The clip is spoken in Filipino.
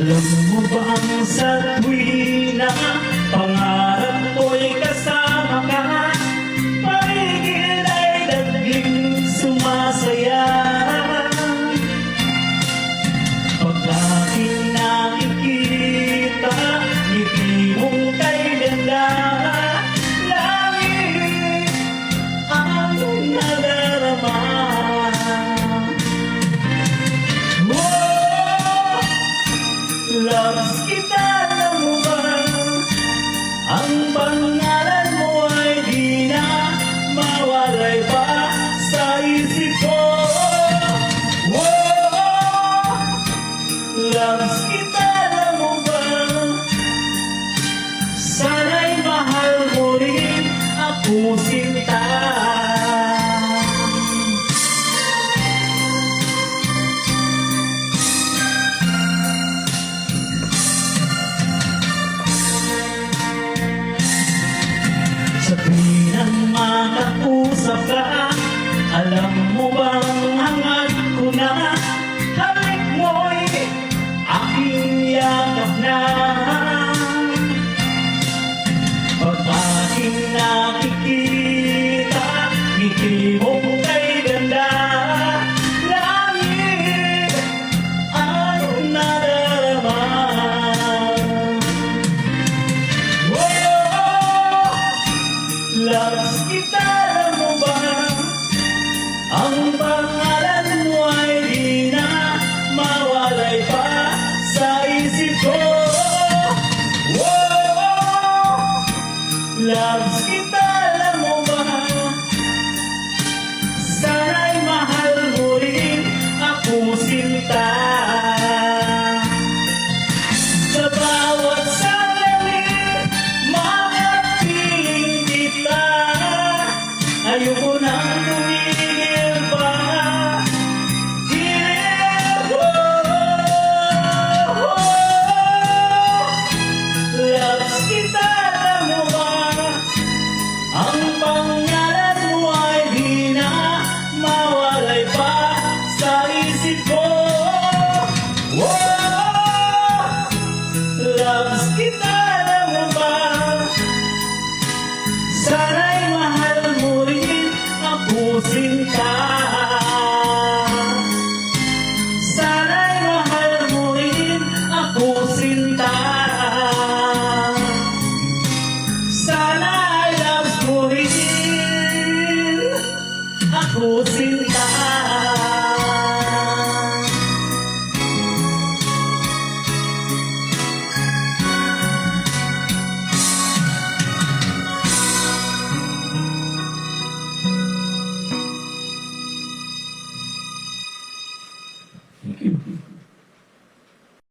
Alam mo ba ang sa tuwing na pangarap ko'y kasama ka, paligid ay daging sumasaya. Pag aking nakikita, ngiti mong kay ganda, langit ang nadarama. Loves kita, alam mo ba? Ang pangalan mo ay di na mawalay pa sa isip ko. Loves kita, alam mo ba? Sana'y mahal mo rin ako, sinta. Sabi ng makausap ka, alam mo bang hangad ko na, halik mo'y aking yakap na. Pag aking nakikita, ngiti mo kay ganda, langit ang nadarama. Loves kita, alam mo ba? Ang pangalan mo ay di na mawalay pa sa isip ko. Loves kita, alam mo ba? Sana'y mahal mo rin ako, sinta. Sa bawat sandali, makapiling kita. Ayoko nang tumigil pa. Loves kita, alam mo ba? Ang pangalan mo ay di na mawalay pa sa isip ko. Loves kita, alam mo ba? Sana'y mahal mo rin ako, sinta. Sana'y mahal mo rin ako, sinta. Sana'y loves mo rin ako,